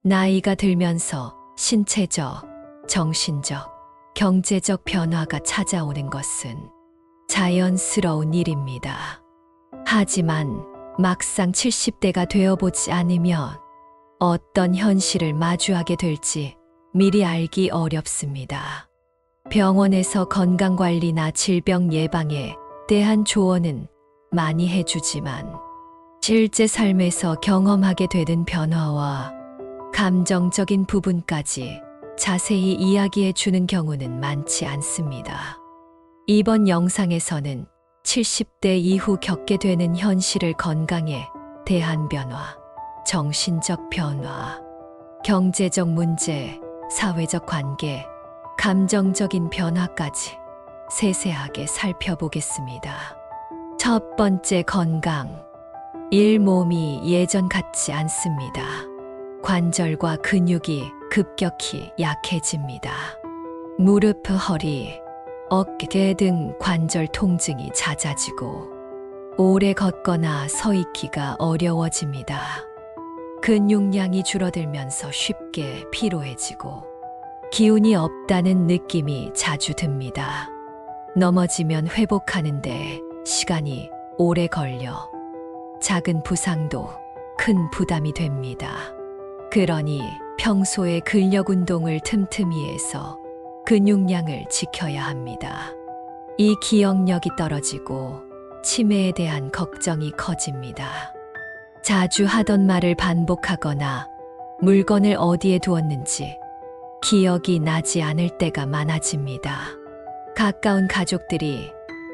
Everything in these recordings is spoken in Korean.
나이가 들면서 신체적, 정신적, 경제적 변화가 찾아오는 것은 자연스러운 일입니다. 하지만 막상 70대가 되어보지 않으면 어떤 현실을 마주하게 될지 미리 알기 어렵습니다. 병원에서 건강관리나 질병 예방에 대한 조언은 많이 해주지만 실제 삶에서 경험하게 되는 변화와 감정적인 부분까지 자세히 이야기해 주는 경우는 많지 않습니다. 이번 영상에서는 70대 이후 겪게 되는 현실을 건강에 대한 변화, 정신적 변화, 경제적 문제, 사회적 관계, 감정적인 변화까지 세세하게 살펴보겠습니다. 첫 번째, 건강. 몸이 예전 같지 않습니다. 관절과 근육이 급격히 약해집니다. 무릎, 허리, 어깨 등 관절 통증이 잦아지고 오래 걷거나 서 있기가 어려워집니다. 근육량이 줄어들면서 쉽게 피로해지고 기운이 없다는 느낌이 자주 듭니다. 넘어지면 회복하는데 시간이 오래 걸려 작은 부상도 큰 부담이 됩니다. 그러니 평소에 근력 운동을 틈틈이 해서 근육량을 지켜야 합니다. 이 기억력이 떨어지고 치매에 대한 걱정이 커집니다. 자주 하던 말을 반복하거나 물건을 어디에 두었는지 기억이 나지 않을 때가 많아집니다. 가까운 가족들이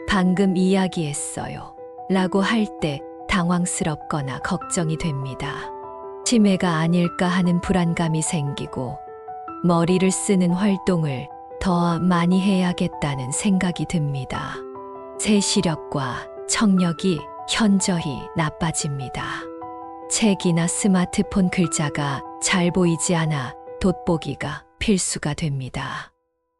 방금 이야기했어요 라고 할 때 당황스럽거나 걱정이 됩니다. 치매가 아닐까 하는 불안감이 생기고 머리를 쓰는 활동을 더 많이 해야겠다는 생각이 듭니다. 세시력과 청력이 현저히 나빠집니다. 책이나 스마트폰 글자가 잘 보이지 않아 돋보기가 필수가 됩니다.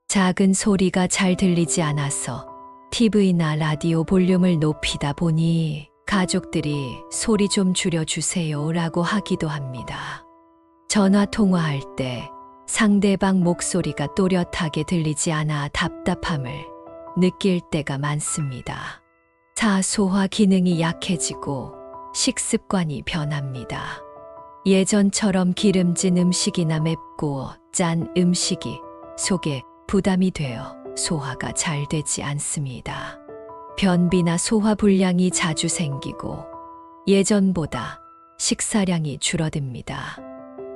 작은 소리가 잘 들리지 않아서 TV나 라디오 볼륨을 높이다 보니 가족들이 소리 좀 줄여주세요 라고 하기도 합니다. 전화 통화할 때 상대방 목소리가 또렷하게 들리지 않아 답답함을 느낄 때가 많습니다. 소화 기능이 약해지고 식습관이 변합니다. 예전처럼 기름진 음식이나 맵고 짠 음식이 속에 부담이 되어 소화가 잘 되지 않습니다. 변비나 소화 불량이 자주 생기고 예전보다 식사량이 줄어듭니다.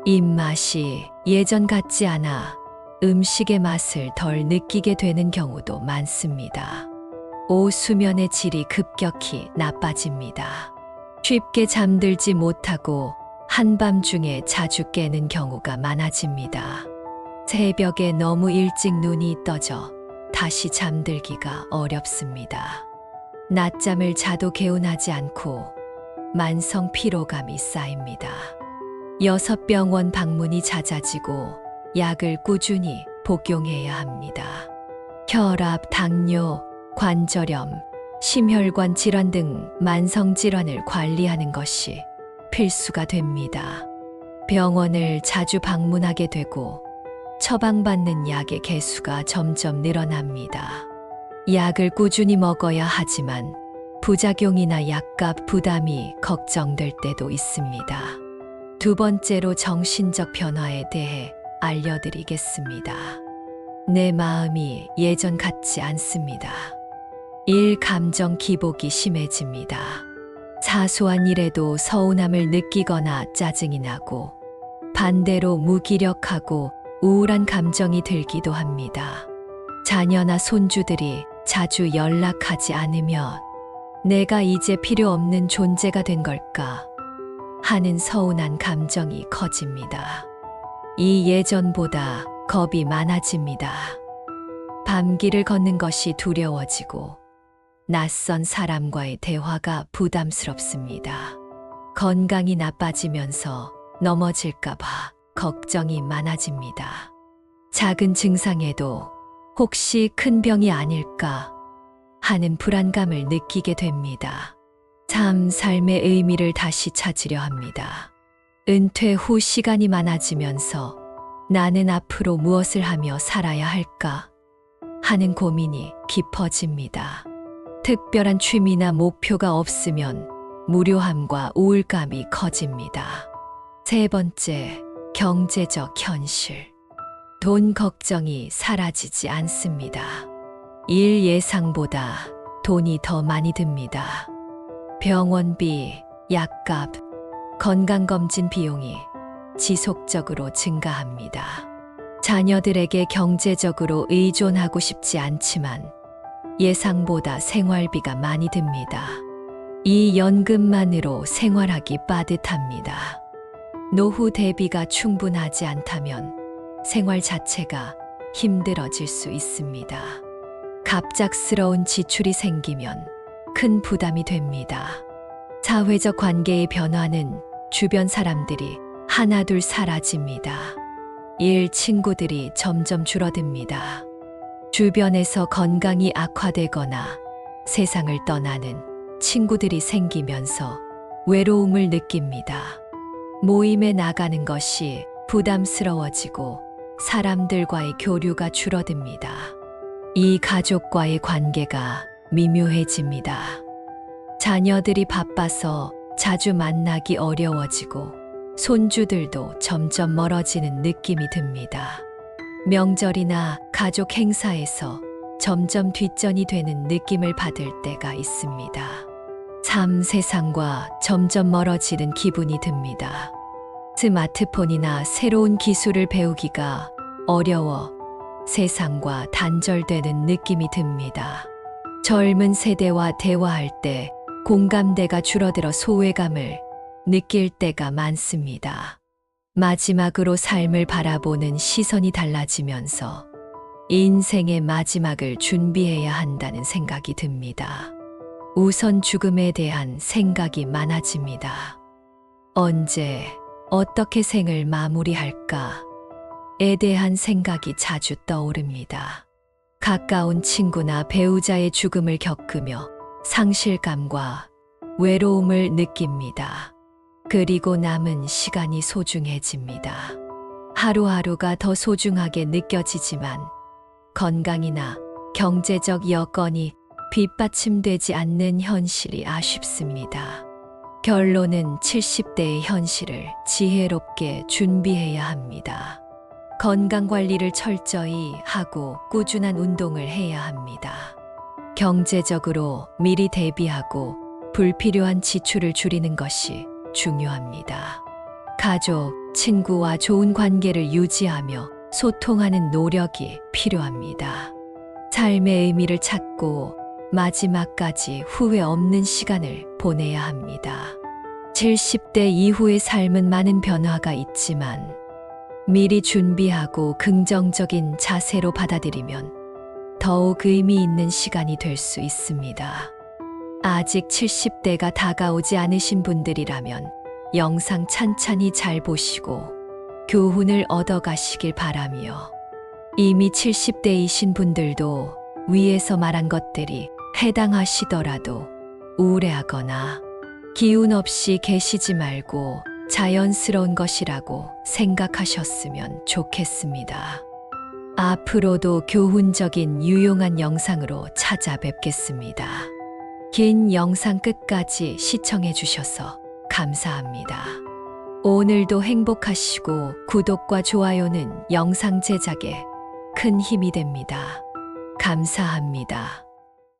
입맛이 예전 같지 않아 음식의 맛을 덜 느끼게 되는 경우도 많습니다. 수면의 질이 급격히 나빠집니다. 쉽게 잠들지 못하고 한밤중에 자주 깨는 경우가 많아집니다. 새벽에 너무 일찍 눈이 떠져 다시 잠들기가 어렵습니다. 낮잠을 자도 개운하지 않고 만성 피로감이 쌓입니다. 6병원 방문이 잦아지고 약을 꾸준히 복용해야 합니다. 혈압, 당뇨, 관절염, 심혈관 질환 등 만성 질환을 관리하는 것이 필수가 됩니다. 병원을 자주 방문하게 되고 처방받는 약의 개수가 점점 늘어납니다. 약을 꾸준히 먹어야 하지만 부작용이나 약값 부담이 걱정될 때도 있습니다. 두 번째로, 정신적 변화에 대해 알려드리겠습니다. 내 마음이 예전 같지 않습니다. 감정 기복이 심해집니다. 사소한 일에도 서운함을 느끼거나 짜증이 나고 반대로 무기력하고 우울한 감정이 들기도 합니다. 자녀나 손주들이 자주 연락하지 않으면 내가 이제 필요 없는 존재가 된 걸까 하는 서운한 감정이 커집니다. 예전보다 겁이 많아집니다. 밤길을 걷는 것이 두려워지고 낯선 사람과의 대화가 부담스럽습니다. 건강이 나빠지면서 넘어질까 봐 걱정이 많아집니다. 작은 증상에도 혹시 큰 병이 아닐까 하는 불안감을 느끼게 됩니다. 삶의 의미를 다시 찾으려 합니다. 은퇴 후 시간이 많아지면서 나는 앞으로 무엇을 하며 살아야 할까 하는 고민이 깊어집니다. 특별한 취미나 목표가 없으면 무료함과 우울감이 커집니다. 세 번째, 경제적 현실. 돈 걱정이 사라지지 않습니다. 일 예상보다 돈이 더 많이 듭니다. 병원비, 약값, 건강검진 비용이 지속적으로 증가합니다. 자녀들에게 경제적으로 의존하고 싶지 않지만 예상보다 생활비가 많이 듭니다. 이 연금만으로 생활하기 빠듯합니다. 노후 대비가 충분하지 않다면 생활 자체가 힘들어질 수 있습니다. 갑작스러운 지출이 생기면 큰 부담이 됩니다. 사회적 관계의 변화는 주변 사람들이 하나둘 사라집니다. 일 친구들이 점점 줄어듭니다. 주변에서 건강이 악화되거나 세상을 떠나는 친구들이 생기면서 외로움을 느낍니다. 모임에 나가는 것이 부담스러워지고 사람들과의 교류가 줄어듭니다. 이 가족과의 관계가 미묘해집니다. 자녀들이 바빠서 자주 만나기 어려워지고 손주들도 점점 멀어지는 느낌이 듭니다. 명절이나 가족 행사에서 점점 뒷전이 되는 느낌을 받을 때가 있습니다. 참 세상과 점점 멀어지는 기분이 듭니다. 스마트폰이나 새로운 기술을 배우기가 어려워 세상과 단절되는 느낌이 듭니다. 젊은 세대와 대화할 때 공감대가 줄어들어 소외감을 느낄 때가 많습니다. 마지막으로 삶을 바라보는 시선이 달라지면서 인생의 마지막을 준비해야 한다는 생각이 듭니다. 우선 죽음에 대한 생각이 많아집니다. 언제, 어떻게 생을 마무리할까에 대한 생각이 자주 떠오릅니다. 가까운 친구나 배우자의 죽음을 겪으며 상실감과 외로움을 느낍니다. 그리고 남은 시간이 소중해집니다. 하루하루가 더 소중하게 느껴지지만 건강이나 경제적 여건이 뒷받침되지 않는 현실이 아쉽습니다. 결론은 70대의 현실을 지혜롭게 준비해야 합니다. 건강관리를 철저히 하고 꾸준한 운동을 해야 합니다. 경제적으로 미리 대비하고 불필요한 지출을 줄이는 것이 중요합니다. 가족, 친구와 좋은 관계를 유지하며 소통하는 노력이 필요합니다. 삶의 의미를 찾고 마지막까지 후회 없는 시간을 보내야 합니다. 70대 이후의 삶은 많은 변화가 있지만 미리 준비하고 긍정적인 자세로 받아들이면 더욱 의미 있는 시간이 될 수 있습니다. 아직 70대가 다가오지 않으신 분들이라면 영상 찬찬히 잘 보시고 교훈을 얻어가시길 바라며 이미 70대이신 분들도 위에서 말한 것들이 해당하시더라도 우울해하거나 기운 없이 계시지 말고 자연스러운 것이라고 생각하셨으면 좋겠습니다. 앞으로도 교훈적인 유용한 영상으로 찾아뵙겠습니다. 긴 영상 끝까지 시청해 주셔서 감사합니다. 오늘도 행복하시고 구독과 좋아요는 영상 제작에 큰 힘이 됩니다. 감사합니다.